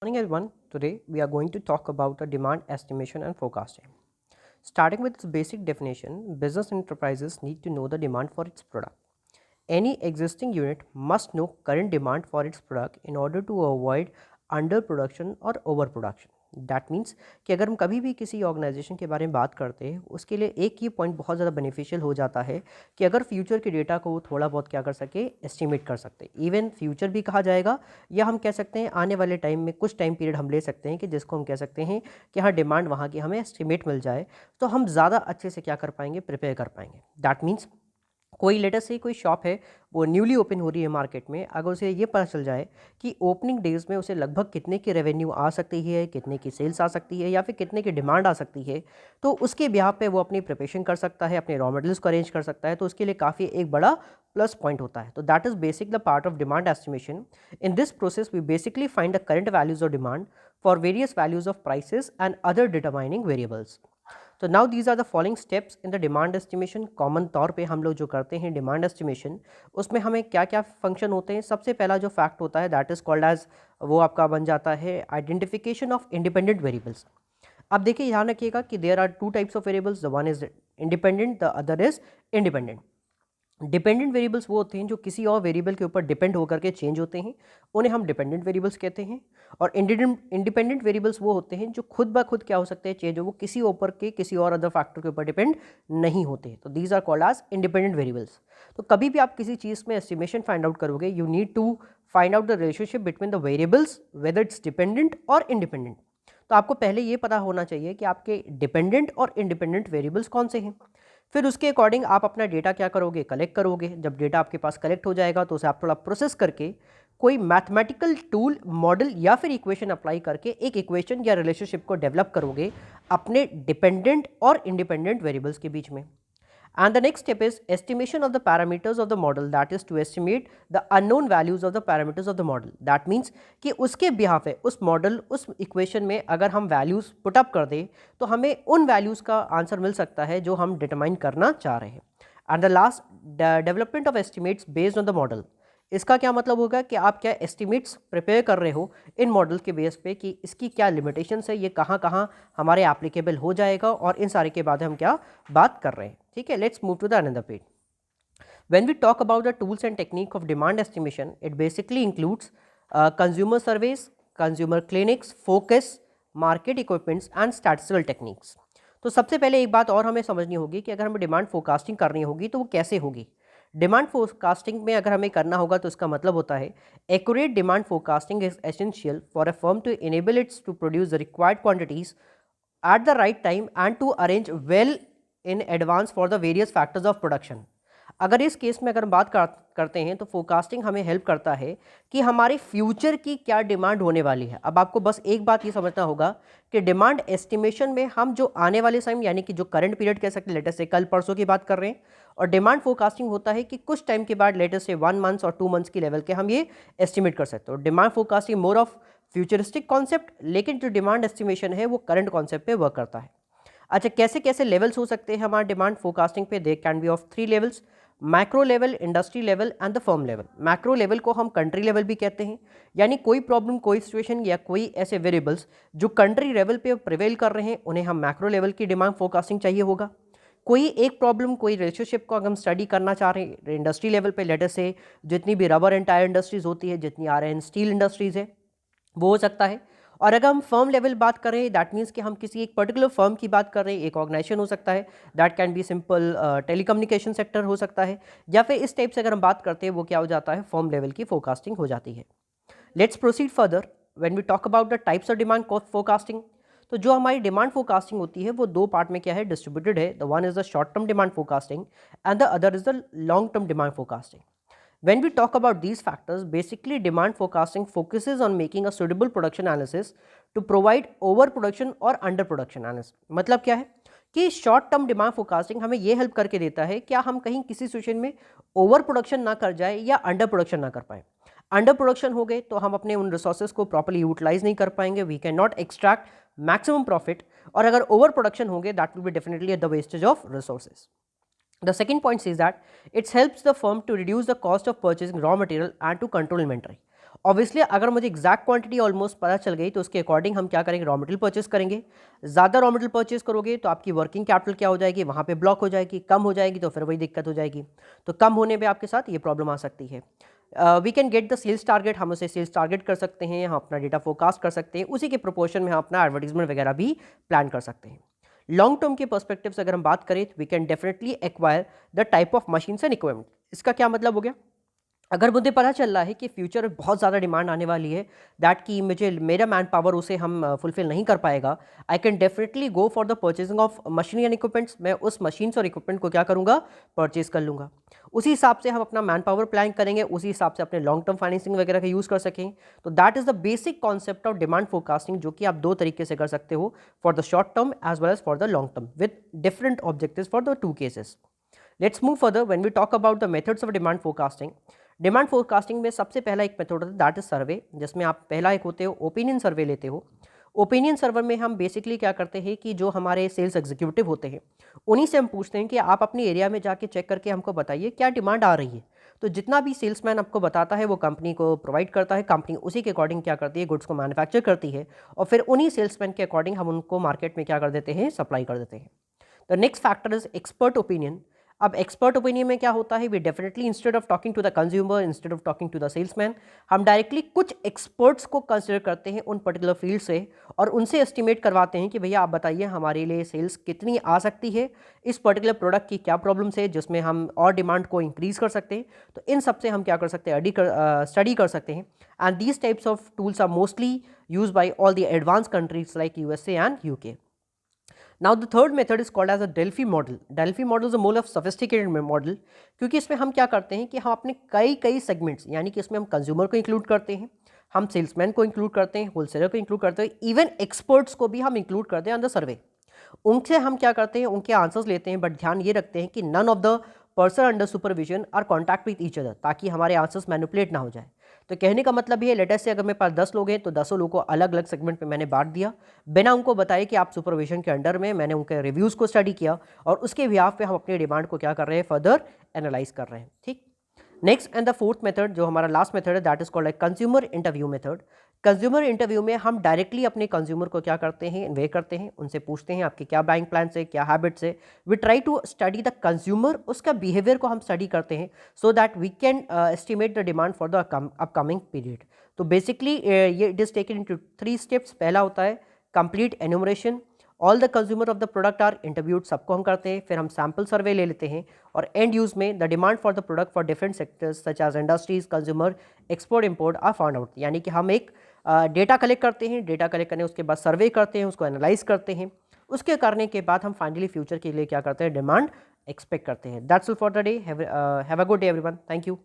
Morning everyone. Today we are going to talk about the demand estimation and forecasting. Starting with its basic definition, business enterprises need to know the demand for its product. Any existing unit must know current demand for its product in order to avoid underproduction or overproduction. That means कि अगर हम कभी भी किसी organisation के बारे में बात करते हैं उसके लिए एक ही पॉइंट बहुत ज़्यादा बेनिफिशियल हो जाता है कि अगर फ्यूचर के डेटा को वो थोड़ा बहुत क्या कर सके, एस्टिमेट कर सकते हैं। इवन फ्यूचर भी कहा जाएगा या हम कह सकते हैं आने वाले टाइम में कुछ टाइम पीरियड हम ले सकते हैं कि जिसको हम कह सकते हैं कि हाँ डिमांड वहाँ की हमें एस्टिमेट मिल जाए तो हम ज़्यादा अच्छे से क्या कर पाएंगे, प्रिपेयर कर पाएंगे। दैट मीन्स कोई लेटेस्ट से कोई शॉप है वो न्यूली ओपन हो रही है मार्केट में, अगर उसे ये पता चल जाए कि ओपनिंग डेज में उसे लगभग कितने की रेवेन्यू आ सकती है, कितने की सेल्स आ सकती है या फिर कितने की डिमांड आ सकती है, तो उसके ब्याह पे वो अपनी प्रिपरेशन कर सकता है, अपने रॉ मटेरियल्स को अरेंज कर सकता है। तो उसके लिए काफ़ी एक बड़ा प्लस पॉइंट होता है। तो that is basic the part of demand estimation. In this process we basically find the current values of demand for various values of prices and other determining variables. तो now these are the following steps in the demand estimation. Common तौर पे हम लोग जो करते हैं demand estimation, उसमें हमें क्या क्या फंक्शन होते हैं। सबसे पहला जो फैक्ट होता है दैट इज कॉल्ड एज, वो आपका बन जाता है आइडेंटिफिकेशन ऑफ इंडिपेंडेंट वेरिएबल्स। अब देखिए ध्यान रखिएगा कि there are two types of variables, the one is independent, the other is independent. Dependent variables वो होते हैं जो किसी और वेरिएबल के ऊपर डिपेंड होकर के चेंज होते हैं, उन्हें हम डिपेंडेंट वेरिएबल्स कहते हैं। और इंडिपेंडेंट वेरिएबल्स वो होते हैं जो खुद ब खुद क्या हो सकते हैं, चेंज हो, वो किसी ऊपर के किसी और अदर फैक्टर के ऊपर डिपेंड नहीं होते। तो these are called as independent variables. तो कभी भी आप किसी चीज़ में एस्टिमेशन फाइंड आउट करोगे, you need to find out the relationship between the variables whether it's dependent और इंडिपेंडेंट। तो आपको पहले ये पता होना चाहिए कि आपके डिपेंडेंट और इंडिपेंडेंट वेरिएबल्स कौन से हैं। फिर उसके अकॉर्डिंग आप अपना डेटा क्या करोगे, कलेक्ट करोगे। जब डेटा आपके पास कलेक्ट हो जाएगा तो उसे आप थोड़ा प्रोसेस करके कोई मैथमेटिकल टूल, मॉडल या फिर इक्वेशन अप्लाई करके एक इक्वेशन या रिलेशनशिप को डेवलप करोगे अपने डिपेंडेंट और इंडिपेंडेंट वेरिएबल्स के बीच में। And the next step is estimation of the parameters of the model, that is to estimate the unknown values of the parameters of the model. That means कि उसके behalf है उस model, उस equation में अगर हम वैल्यूज़ पुटअप कर दें तो हमें उन वैल्यूज़ का आंसर मिल सकता है जो हम डिटरमाइन करना चाह रहे हैं। And the last, development of estimates based on the model. इसका क्या मतलब होगा कि आप क्या एस्टिमेट्स प्रिपेयर कर रहे हो इन मॉडल के बेस पे कि इसकी क्या लिमिटेशंस है, ये कहाँ कहाँ हमारे एप्लीकेबल हो जाएगा, और इन सारे के बाद हम क्या बात कर रहे हैं। ठीक है, let's move to the another page. When we talk about the tools and technique of demand estimation, it basically includes consumer surveys, consumer clinics, focus, market equipments and statistical techniques. तो सबसे पहले एक बात और हमें समझनी होगी कि अगर हमें डिमांड फोरकास्टिंग करनी होगी तो वो कैसे होगी। डिमांड फोरकास्टिंग में अगर हमें करना होगा तो इसका मतलब होता है accurate demand forecasting is essential for a firm to enable its to produce the required quantities at the right time and to arrange well in advance for the various factors of production. अगर इस case में अगर हम बात करते हैं तो forecasting हमें हेल्प करता है कि हमारे फ्यूचर की क्या डिमांड होने वाली है। अब आपको बस एक बात ये समझना होगा कि डिमांड एस्टिमेशन में हम जो आने वाले टाइम यानी कि जो करंट पीरियड कह सकते हैं, लेटेस्ट से कल परसों की बात कर रहे हैं, और डिमांड फोरकास्टिंग होता है कि कुछ टाइम के बाद लेटेस्ट से 1 मंथ्स और 2 मंथ्स की लेवल के हम ये एस्टिमेट कर सकते हो। Demand forecasting more of futuristic concept, लेकिन जो डिमांड एस्टिमेशन है वो करंट कॉन्सेप्ट पे वर्क करता है। अच्छा, कैसे कैसे लेवल्स हो सकते हैं हमारे डिमांड फोरकास्टिंग पे? They can be of 3 levels, macro level, industry level and the firm level. Macro level को हम कंट्री लेवल भी कहते हैं, यानी कोई प्रॉब्लम, कोई सिचुएशन या कोई ऐसे वेरिएबल्स जो कंट्री लेवल पे प्रिवेल कर रहे हैं उन्हें हम मैक्रो लेवल की डिमांड फोरकास्टिंग चाहिए होगा। कोई एक प्रॉब्लम, कोई रिलेशनशिप को अगर हम स्टडी करना चाह रहे हैं इंडस्ट्री लेवल पे, लेटेस्ट से जितनी भी रबर एंड टायर इंडस्ट्रीज होती है, जितनी आयरन स्टील इंडस्ट्रीज है, वो हो सकता है। और अगर हम फर्म लेवल बात कर रहे हैं दैट मीन्स कि हम किसी एक पर्टिकुलर फर्म की बात कर रहे हैं, एक ऑर्गेनाइजेशन हो सकता है, that can be simple telecommunication sector हो सकता है, या फिर इस टाइप से अगर हम बात करते हैं वो क्या हो जाता है, फर्म लेवल की फोरकास्टिंग हो जाती है। Let's proceed further when we talk about the types of demand forecasting. तो जो हमारी डिमांड फोरकास्टिंग होती है वो दो पार्ट में क्या है, डिस्ट्रीब्यूटेड है। The one is the short term demand forecasting and the other is the long term demand forecasting. When we talk about these factors, basically demand forecasting focuses on making a suitable production analysis to provide overproduction और underproduction analysis. मतलब क्या है कि short term demand forecasting हमें ये help करके देता है क्या हम कहीं किसी सिचुएशन में ओवर प्रोडक्शन ना कर जाए या अंडर प्रोडक्शन ना कर पाए। अंडर प्रोडक्शन हो गए तो हम अपने उन रिसोर्सेज को प्रॉपर्ली यूटिलाइज नहीं कर पाएंगे, we can not extract maximum profit. और अगर ओवर प्रोडक्शन होंगे that will be definitely at the wastage of resources. The second point is that it helps the firm to reduce the cost of purchasing raw material and to control inventory. Obviously अगर मुझे exact quantity almost पता चल गई तो उसके according हम क्या करेंगे, रॉ मटेरियल परचेस करेंगे। ज़्यादा रॉ मटेरियल परचेस करोगे तो आपकी वर्किंग कैपिटल क्या हो जाएगी, वहाँ पे ब्लॉक हो जाएगी। कम हो जाएगी तो फिर वही दिक्कत हो जाएगी। तो कम होने पे आपके साथ ये प्रॉब्लम आ सकती है। We can get the sales target, हम उसे सेल्स टारगेट कर सकते हैं, हम अपना डेटा फोरकास्ट कर सकते हैं, उसी के प्रोपोर्शन में हम अपना एडवर्टीजमेंट वगैरह भी प्लान कर सकते हैं। लॉन्ग टर्म के पर्सपेक्टिव से अगर हम बात करें तो we can definitely acquire the type of machines and equipment. इसका क्या मतलब हो गया, अगर मुझे पता चल रहा है कि फ्यूचर में बहुत ज़्यादा डिमांड आने वाली है, दैट कि मुझे मेरा मैन पावर उसे हम फुलफिल नहीं कर पाएगा, I can definitely go for the purchasing of machinery and equipments. मैं उस मशीन्स और इक्विपमेंट को क्या करूँगा, परचेज कर लूँगा। उसी हिसाब से हम अपना मैन पावर प्लान करेंगे, उसी हिसाब से अपने लॉन्ग टर्म फाइनेंसिंग वगैरह का यूज़ कर सकें। तो that is the basic concept of demand forecasting, जो कि आप दो तरीके से कर सकते हो, for the short term as well as for the long term, with different objectives for the two cases. Let's move further when we talk about the methods of demand forecasting. Demand forecasting में सबसे पहला एक method होता है that is सर्वे, जिसमें आप पहला एक होते हो ओपिनियन सर्वे लेते हो। ओपिनियन सर्वे में हम बेसिकली क्या करते हैं कि जो हमारे सेल्स एग्जीक्यूटिव होते हैं उन्हीं से हम पूछते हैं कि आप अपनी एरिया में जाके चेक करके हमको बताइए क्या डिमांड आ रही है। तो जितना भी सेल्समैन आपको बताता है वो कंपनी को प्रोवाइड करता है, कंपनी उसी के अकॉर्डिंग क्या करती है, गुड्स को मैन्युफैक्चर करती है और फिर उन्हीं सेल्समैन के अकॉर्डिंग हम उनको मार्केट में क्या कर देते हैं, सप्लाई कर देते हैं। The next factor is expert opinion. अब एक्सपर्ट ओपिनियन में क्या होता है, we definitely instead of talking to the consumer, instead of talking to the salesman, हम डायरेक्टली कुछ एक्सपर्ट्स को कंसिडर करते हैं उन पर्टिकुलर फील्ड से और उनसे एस्टिमेट करवाते हैं कि भैया आप बताइए हमारे लिए सेल्स कितनी आ सकती है, इस पर्टिकुलर प्रोडक्ट की क्या प्रॉब्लम्स है जिसमें हम और डिमांड को इंक्रीज कर सकते हैं। तो इन सब से हम क्या कर सकते हैं, स्टडी कर सकते हैं। And these types of tools are mostly use by all the advance countries like USA and UK. Now the third method is called as a Delphi model. Delphi model is a more of sophisticated model, क्योंकि इसमें हम क्या करते हैं कि हम अपने कई सेगमेंट्स, यानी कि इसमें हम कंज्यूमर को इंक्लूड करते हैं, हम सेल्समैन को इंक्लूड करते हैं, होलसेलर को इंक्लूड करते हैं, इवन एक्सपर्ट्स को भी हम इंक्लूड करते हैं ऑन द सर्वे। उनसे हम क्या करते हैं, उनके आंसर्स लेते हैं, बट ध्यान ये रखते हैं कि none of the person under supervision are contact with each other, ताकि हमारे आंसर्स मैनिपुलेट ना हो जाए। तो कहने का मतलब ये है, लेटेस्ट से अगर मेरे पास 10 लोग हैं तो 10 लोगों को अलग अलग सेगमेंट में मैंने बांट दिया, बिना उनको बताए कि आप सुपरविजन के अंडर में, मैंने उनके रिव्यूज़ को स्टडी किया और उसके बिहाफ पे हम अपनी डिमांड को क्या कर रहे हैं, फर्दर एनालाइज कर रहे हैं। ठीक, next and the fourth method जो हमारा लास्ट मेथड है that is called like consumer interview method. Consumer interview में हम डायरेक्टली अपने कंज्यूमर को क्या करते हैं, इन्वे करते हैं, उनसे पूछते हैं आपके क्या बाइंग प्लान है, क्या हैबिट्स है। We try to study the consumer, उसका बिहेवियर को हम स्टडी करते हैं so that we can estimate the demand for the upcoming period. तो बेसिकली ये it is taken into 3 steps. पहला होता है complete enumeration, all the consumer of the product are interviewed, सबको हम करते हैं, फिर हम सैम्पल सर्वे ले लेते हैं और एंड यूज में the demand for the product for different sectors such as industries, consumer, export, import are found out. यानी कि हम एक डेटा कलेक्ट करते हैं, डेटा कलेक्ट करने उसके बाद सर्वे करते हैं, उसको एनालाइज करते हैं, उसके करने के बाद हम फाइनली फ्यूचर के लिए क्या करते हैं, डिमांड एक्सपेक्ट करते हैं। That's all for the day. Have a good day everyone. Thank you.